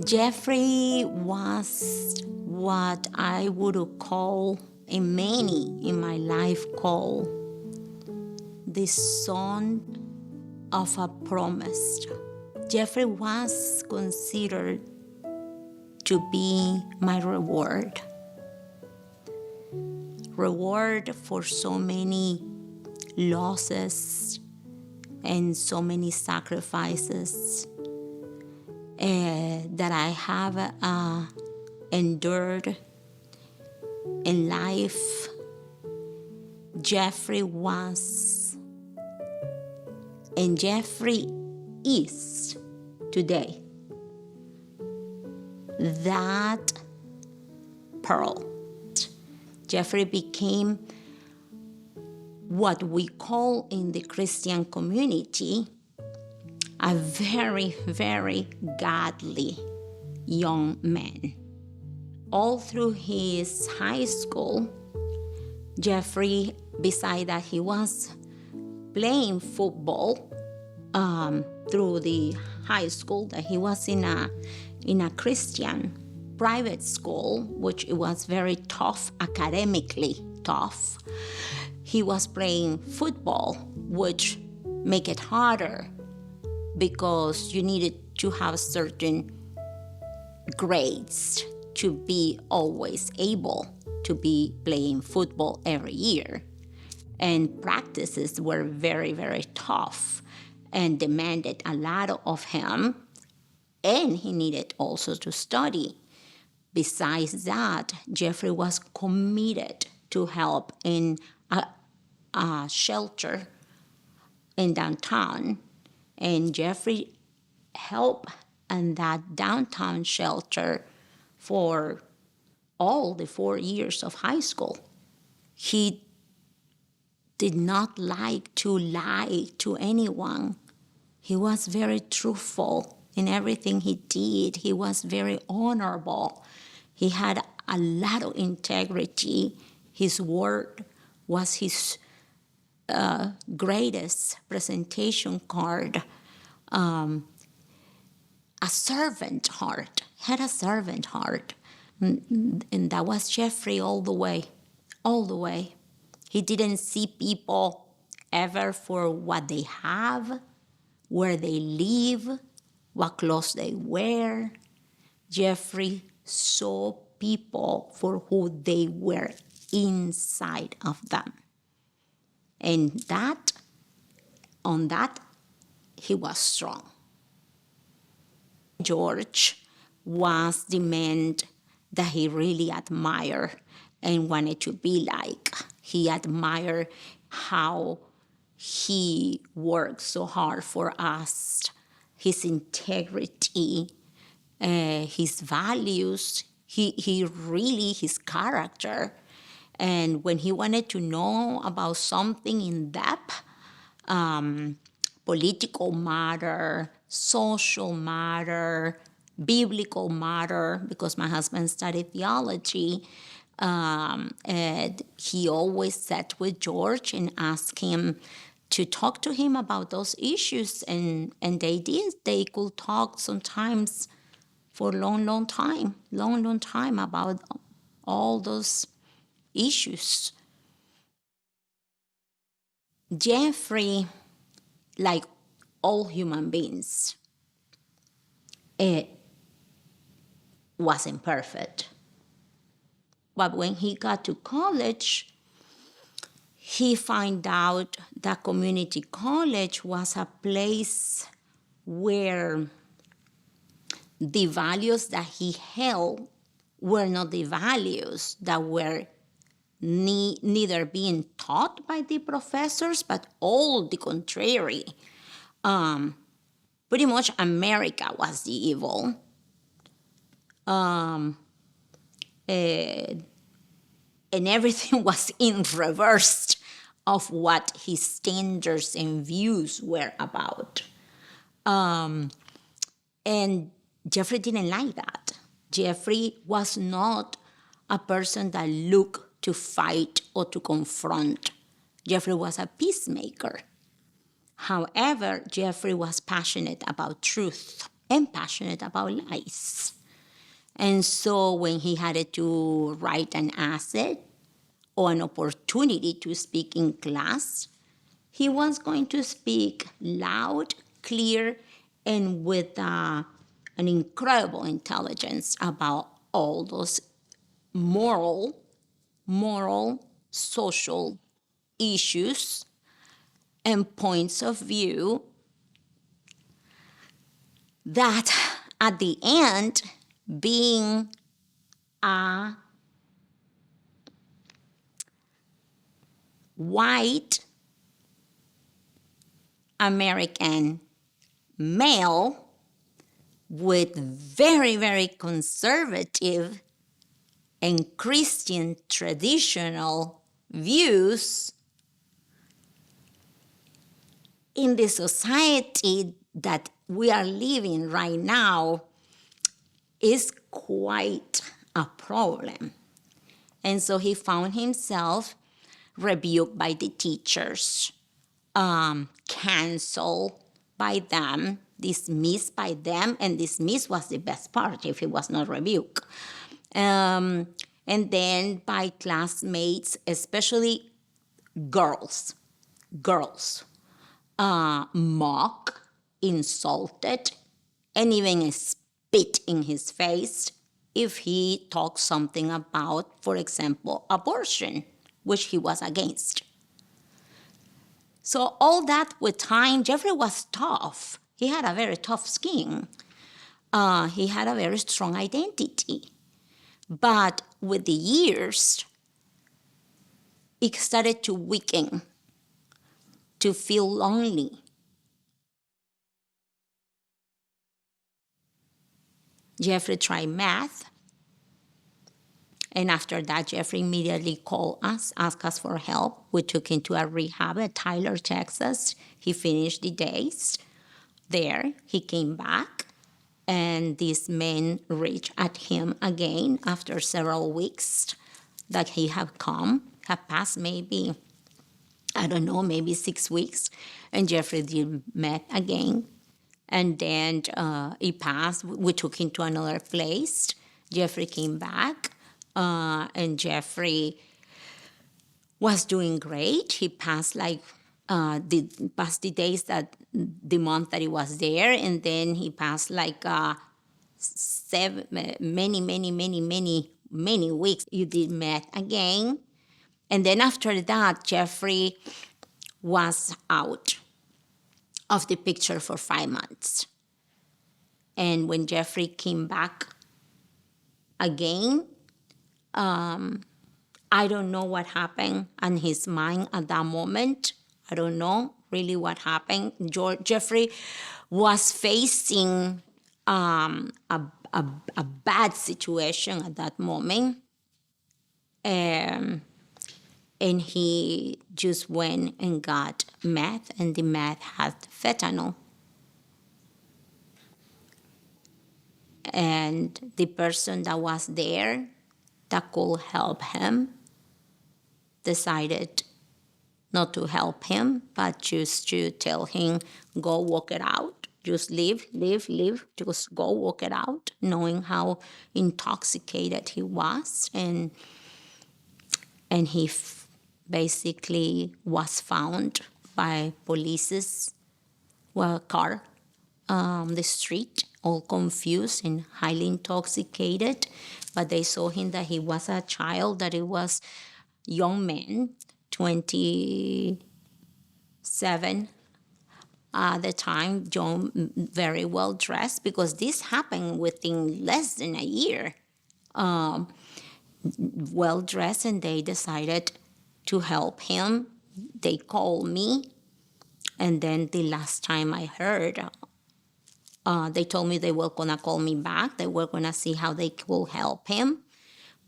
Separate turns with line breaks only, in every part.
Jeffrey was what I would call, and many in my life call, the son of a promise. Jeffrey was considered to be my reward for so many losses and so many sacrifices that I have endured in life. Jeffrey was, and Jeffrey is today, that pearl. Jeffrey became what we call in the Christian community a very, very godly young man. All through his high school, Jeffrey, beside that he was playing football through the high school, that he was in a Christian private school, which it was very tough, academically tough. He was playing football, which make it harder because you needed to have certain grades to be always able to be playing football every year. And practices were very, very tough and demanded a lot of him. And he needed also to study. Besides that, Jeffrey was committed to help in a shelter in downtown. And Jeffrey helped in that downtown shelter for all the 4 years of high school. He did not like to lie to anyone. He was very truthful in everything he did. He was very honorable. He had a lot of integrity. His word was his greatest presentation card. A servant heart. He had a servant heart. And that was Jeffrey all the way. He didn't see people ever for what they have, where they live, what clothes they wear. Jeffrey saw people for who they were inside of them. And on that, he was strong. George was the man that he really admired and wanted to be like. He admired how he worked so hard for us, his integrity, his values, his character. And when he wanted to know about something in depth, political matter, social matter, biblical matter, because my husband studied theology, and he always sat with George and asked him to talk to him about those issues, and they did. They could talk sometimes for a long time about all those issues. Jeffrey, like all human beings, wasn't perfect. But when he got to college, he found out that community college was a place where the values that he held were not the values that were neither being taught by the professors, but all the contrary. Pretty much America was the evil. And everything was in reverse of what his standards and views were about. And Jeffrey didn't like that. Jeffrey was not a person that looked to fight or to confront. Jeffrey was a peacemaker. However, Jeffrey was passionate about truth. and passionate about life. And so when he had to write an essay or an opportunity to speak in class, he was going to speak loud, clear, and with an incredible intelligence about all those moral, social issues and points of view that at the end, being a white American male with very, very conservative and Christian traditional views in the society that we are living right now is quite a problem. And so he found himself rebuked by the teachers, canceled by them, dismissed by them, and dismissed was the best part if he was not rebuked. And then by classmates, especially girls, mocked, insulted, and even spit in his face if he talked something about, for example, abortion, which he was against. So all that with time, Jeffrey was tough. He had a very tough skin. He had a very strong identity. But with the years, it started to weaken, to feel lonely. Jeffrey tried meth. And after that, Jeffrey immediately called us, asked us for help. We took him to a rehab at Tyler, Texas. He finished the days there. He came back, and these men reached at him again after several weeks that he had passed maybe, I don't know, maybe 6 weeks. And Jeffrey did meth again. And then he passed. We took him to another place. Jeffrey came back. And Jeffrey was doing great. He passed the days that the month that he was there, and then he passed many weeks. You did meth again, and then after that, Jeffrey was out of the picture for 5 months. And when Jeffrey came back again, I don't know what happened in his mind at that moment. I don't know really what happened. Jeffrey was facing a bad situation at that moment. And he just went and got meth, and the meth had fentanyl. And the person that was there that could help him decided not to help him, but just to tell him, go walk it out. Just leave. Just go walk it out, knowing how intoxicated he was. And he basically was found by police's car on the street, all confused and highly intoxicated. But they saw him that he was a child, that he was young man, 27 at the time, young, very well dressed, because this happened within less than a year. Well dressed, and they decided to help him. They called me, and then the last time I heard, they told me they were gonna call me back. They were gonna see how they could help him.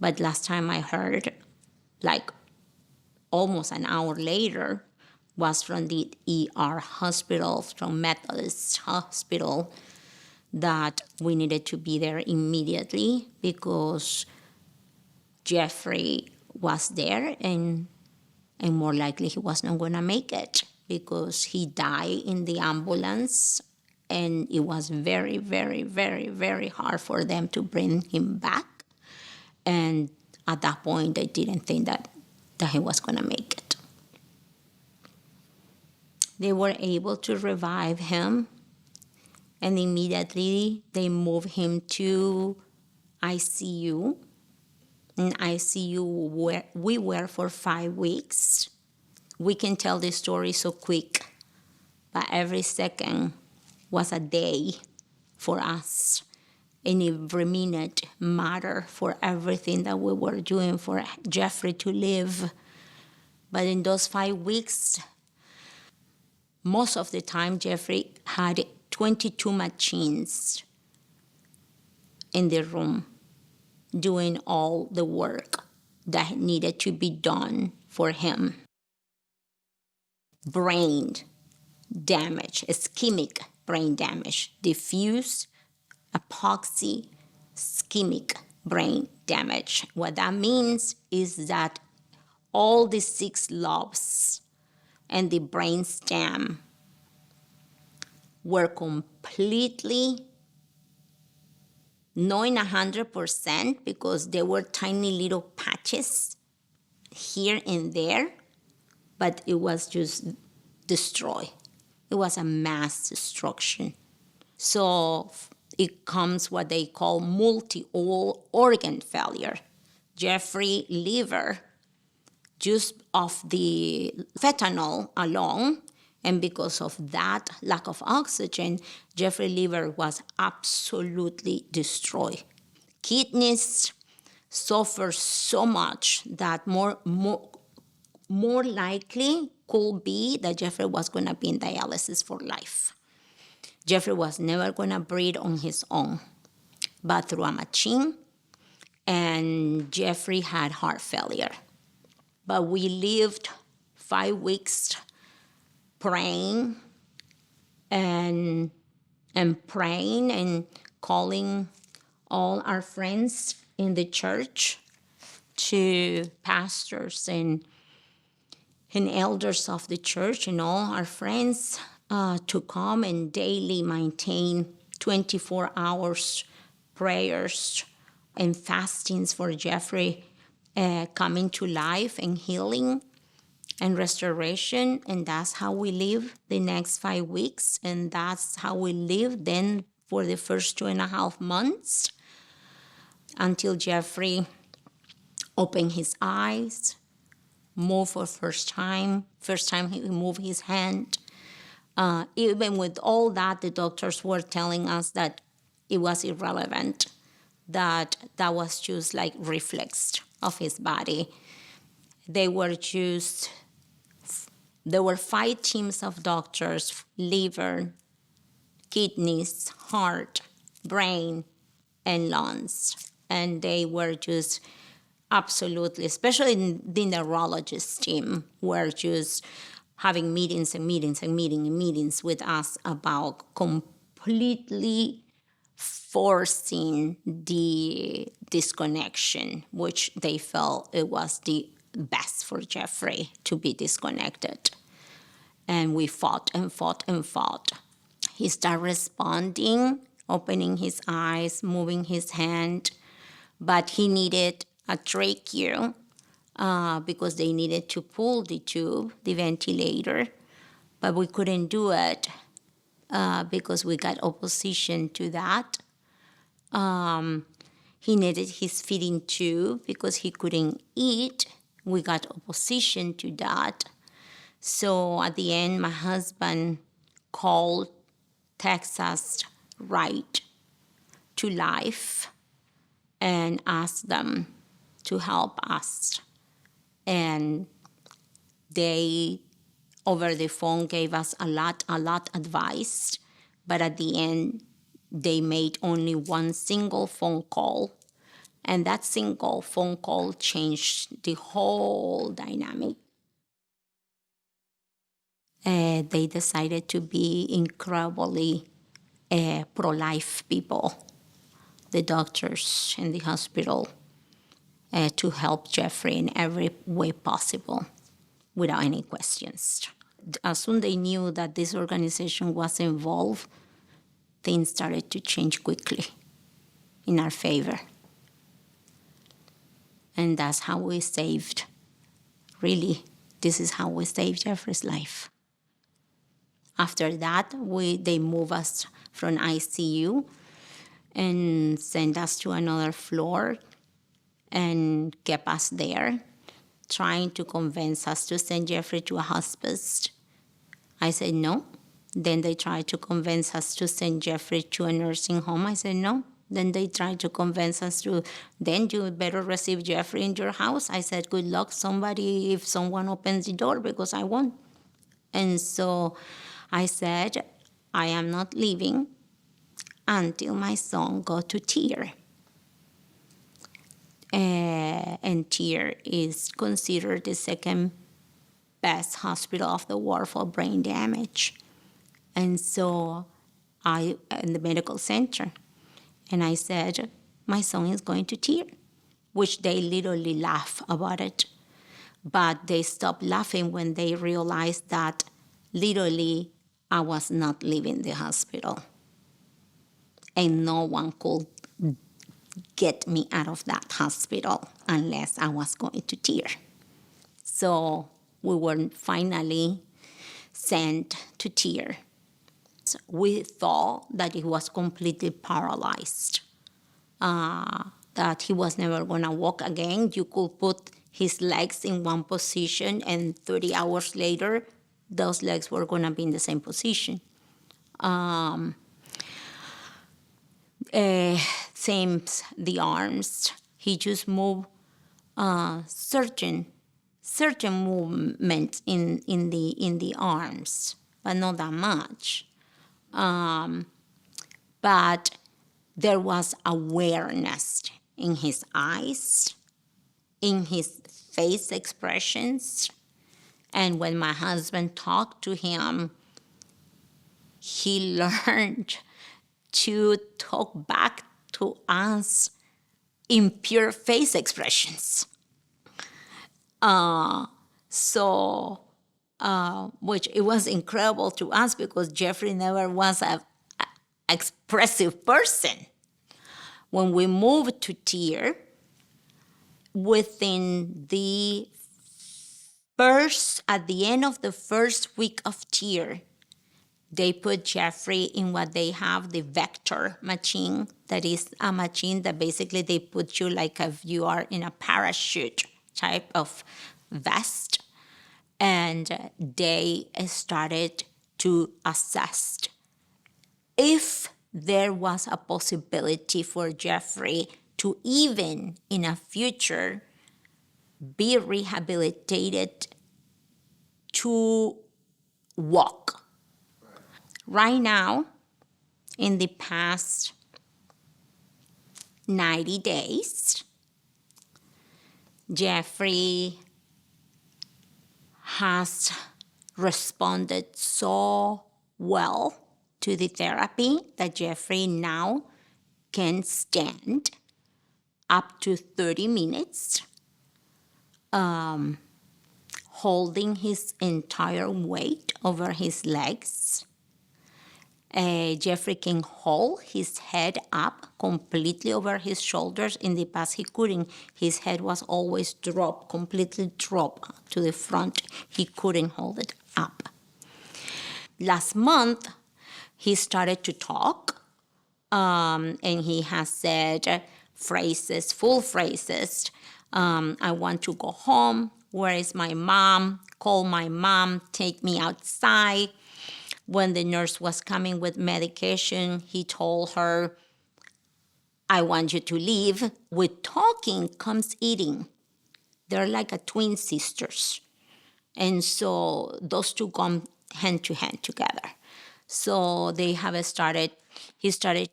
But last time I heard, almost an hour later, was from the ER hospital, from Methodist Hospital, that we needed to be there immediately because Jeffrey was there, and more likely he was not going to make it because he died in the ambulance and it was very, very, very, very hard for them to bring him back. And at that point, they didn't think that he was going to make it. They were able to revive him, and immediately they moved him to ICU. In ICU, where we were for 5 weeks. We can tell the story so quick, but every second was a day for us. And every minute mattered for everything that we were doing for Jeffrey to live. But in those 5 weeks, most of the time, Jeffrey had 22 machines in the room doing all the work that needed to be done for him. Brain damage, ischemic brain damage, diffuse epoxy ischemic brain damage. What that means is that all the 6 lobes and the brain stem were completely, knowing 100%, because there were tiny little patches here and there, but it was just destroyed. It was a mass destruction. So it comes what they call multi-organ failure. Jeffrey liver, just of the fentanyl alone, and because of that lack of oxygen, Jeffrey liver was absolutely destroyed. Kidneys suffer so much that more likely could be that Jeffrey was going to be in dialysis for life. Jeffrey was never going to breathe on his own, but through a machine, and Jeffrey had heart failure. But we lived 5 weeks praying and praying and calling all our friends in the church, to pastors and elders of the church and all our friends to come and daily maintain 24 hours prayers and fastings for Jeffrey coming to life and healing and restoration. And that's how we live the next 5 weeks. And that's how we lived then for the first 2.5 months until Jeffrey opened his eyes, moved for first time he moved his hand. Even with all that, the doctors were telling us that it was irrelevant, that was just like reflex of his body. There were 5 teams of doctors: liver, kidneys, heart, brain, and lungs. And they were just absolutely, especially the neurologist team, were just having meetings and meetings and meetings with us about completely forcing the disconnection, which they felt it was the best for Jeffrey to be disconnected. And we fought and fought and fought. He started responding, opening his eyes, moving his hand, but he needed a trachea because they needed to pull the tube, the ventilator, but we couldn't do it because we got opposition to that. He needed his feeding tube because he couldn't eat. We got opposition to that. So at the end, my husband called Texas Right to Life and asked them to help us. And they, over the phone, gave us a lot advice. But at the end, they made only one single phone call. And that single phone call changed the whole dynamic. They decided to be incredibly pro-life people, the doctors in the hospital, to help Jeffrey in every way possible without any questions. As soon as they knew that this organization was involved, things started to change quickly in our favor. And that's how we saved, really, this is how we saved Jeffrey's life. After that, they moved us from ICU and sent us to another floor and kept us there, trying to convince us to send Jeffrey to a hospice. I said no. Then they tried to convince us to send Jeffrey to a nursing home. I said no. Then they tried to convince us to, then you better receive Jeffrey in your house. I said, good luck, if someone opens the door, because I won't. And so I said, I am not leaving until my son go to TIER. And TIER is considered the second best hospital of the world for brain damage. And so in the medical center, and I said, my son is going to TIER, which they literally laugh about it. But they stopped laughing when they realized that literally I was not leaving the hospital. And no one could get me out of that hospital unless I was going to TIER. So we were finally sent to TIER. So we thought that he was completely paralyzed, that he was never going to walk again. You could put his legs in one position, and 30 hours later, those legs were going to be in the same position. Same the arms. He just moved certain movements in the arms, but not that much. But there was awareness in his eyes, in his face expressions. And when my husband talked to him, he learned to talk back to us in pure face expressions. Which it was incredible to us because Jeffrey never was an expressive person. When we moved to TIER, at the end of the first week of TIER, they put Jeffrey in what they have, the vector machine. That is a machine that basically they put you like if you are in a parachute type of vest. And they started to assess if there was a possibility for Jeffrey to even in a future be rehabilitated to walk. Right now, in the past 90 days, Jeffrey has responded so well to the therapy that Jeffrey now can stand up to 30 minutes, holding his entire weight over his legs. Jeffrey can hold his head up completely over his shoulders. In the past, he couldn't. His head was always completely dropped to the front. He couldn't hold it up. Last month, he started to talk, and he has said phrases, full phrases. I want to go home. Where is my mom? Call my mom. Take me outside. When the nurse was coming with medication, he told her, I want you to leave. With talking comes eating. They're like a twin sisters. And so those two come hand to hand together. So he started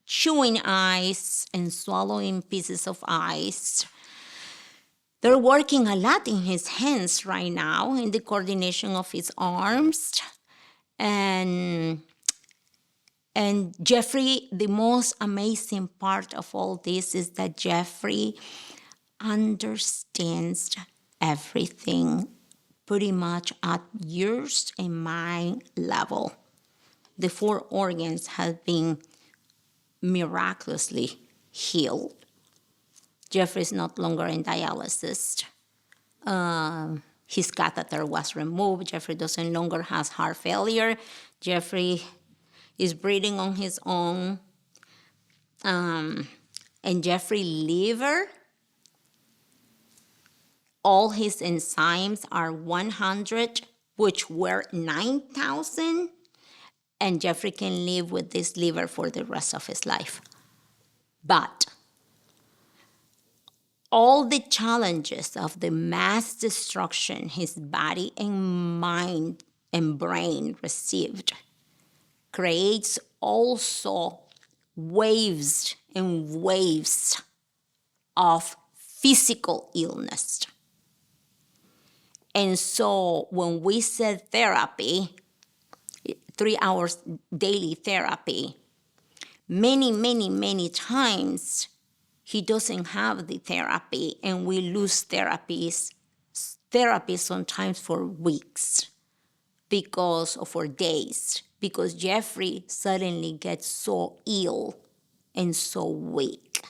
chewing ice and swallowing pieces of ice. They're working a lot in his hands right now in the coordination of his arms. And Jeffrey, the most amazing part of all this is that Jeffrey understands everything pretty much at yours and my level. the 4 organs have been miraculously healed. Jeffrey is not longer in dialysis. His catheter was removed. Jeffrey doesn't longer has heart failure. Jeffrey is breathing on his own. And Jeffrey's liver, all his enzymes are 100, which were 9,000. And Jeffrey can live with this liver for the rest of his life. But all the challenges of the mass destruction his body and mind and brain received creates also waves and waves of physical illness. And so when we said therapy, 3 hours daily therapy, many times he doesn't have the therapy, and we lose therapy sometimes for weeks or for days, because Jeffrey suddenly gets so ill and so weak.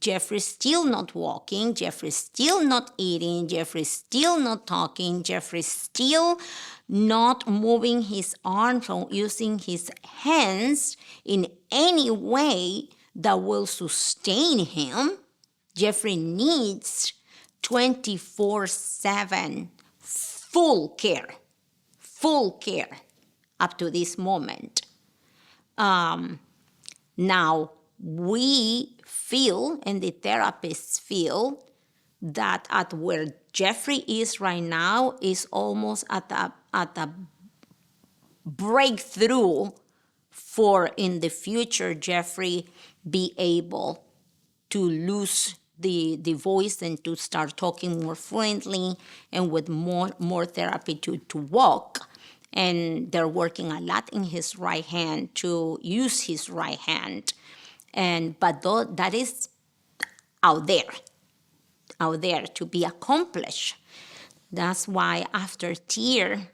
Jeffrey's still not walking, Jeffrey's still not eating, Jeffrey's still not talking, Jeffrey's still not moving his arms or using his hands in any way that will sustain him. Jeffrey needs 24/7 full care up to this moment. Now, we feel, and the therapists feel, that at where Jeffrey is right now is almost at a breakthrough for in the future Jeffrey be able to lose the voice and to start talking more fluently and with more therapy to walk. And they're working a lot in his right hand to use his right hand. But that is out there to be accomplished. That's why after TEAR,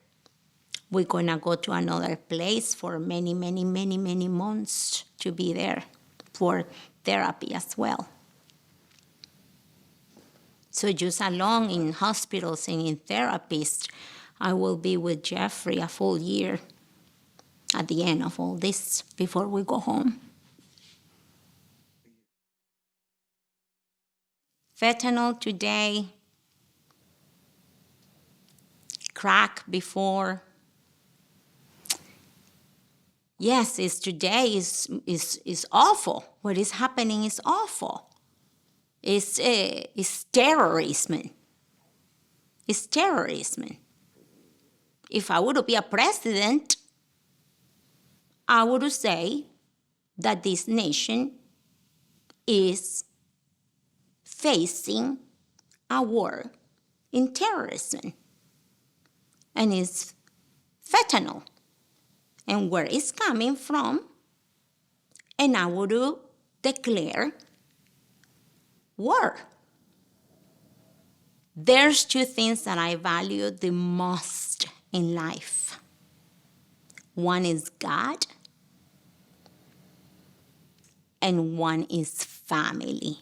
we're gonna go to another place for many months to be there for therapy as well. So just along in hospitals and in therapists, I will be with Jeffrey a full year at the end of all this before we go home. Fentanyl today, crack before. Yes, today is awful. What is happening is awful. It's terrorism. It's terrorism. If I were to be a president, I would say that this nation is facing a war in terrorism. And it's fentanyl. And where it's coming from. And I would declare war. There's 2 things that I value the most in life. One is God, and one is family.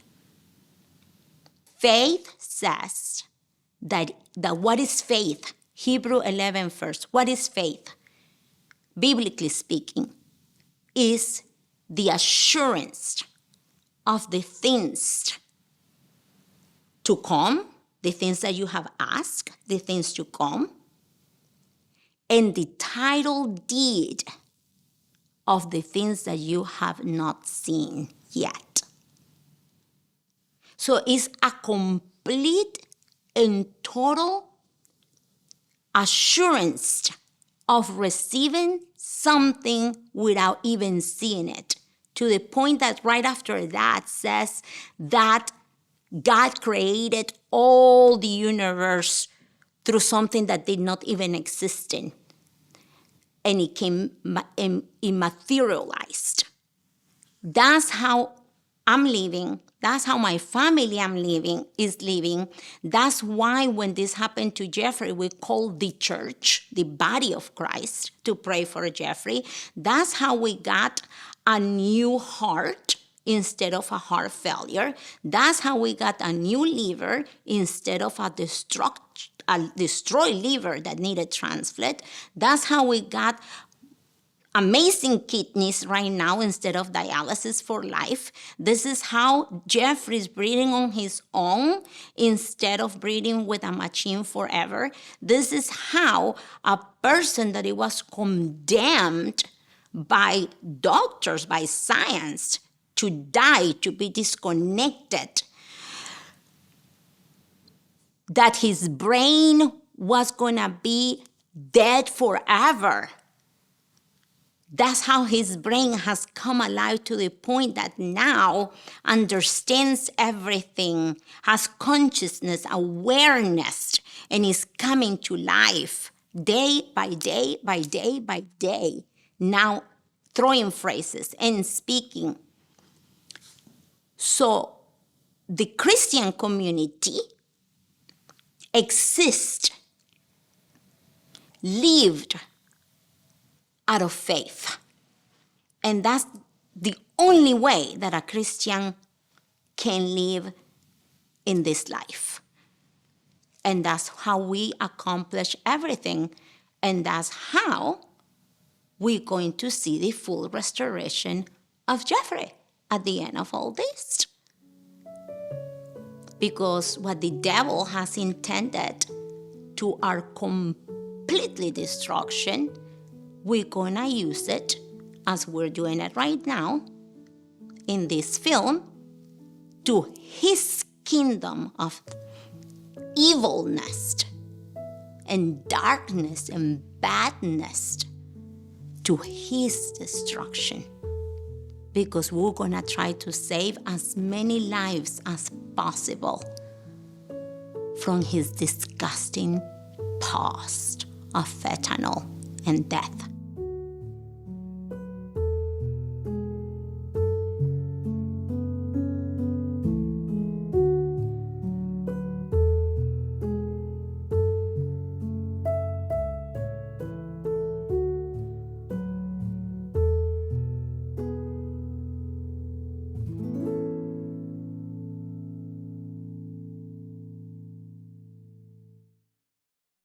Faith says that what is faith? Hebrew 11 verse. What is faith? Biblically speaking, is the assurance of the things to come, the things that you have asked, the things to come, and the title deed of the things that you have not seen yet. So it's a complete and total assurance of receiving something without even seeing it, to the point that right after that says that God created all the universe through something that did not even exist in. And it came, it materialized. That's how I'm living. That's how my family is living. That's why when this happened to Jeffrey, we called the church, the body of Christ, to pray for Jeffrey. That's how we got a new heart instead of a heart failure. That's how we got a new liver instead of a destroyed liver that needed transplant. That's how we got amazing kidneys right now instead of dialysis for life. This is how Jeffrey's breathing on his own instead of breathing with a machine forever. This is how a person that it was condemned by doctors, by science, to die, to be disconnected, that his brain was gonna be dead forever. That's how his brain has come alive to the point that now understands everything, has consciousness, awareness, and is coming to life day by day by day by day. Now throwing phrases and speaking. So the Christian community exists, lived out of faith. And that's the only way that a Christian can live in this life. And that's how we accomplish everything. And that's how we're going to see the full restoration of Jeffrey at the end of all this. Because what the devil has intended to our completely destruction, we're gonna use it as we're doing it right now in this film to his kingdom of evilness and darkness and badness, to his destruction. Because we're gonna try to save as many lives as possible from his disgusting past of fentanyl and death.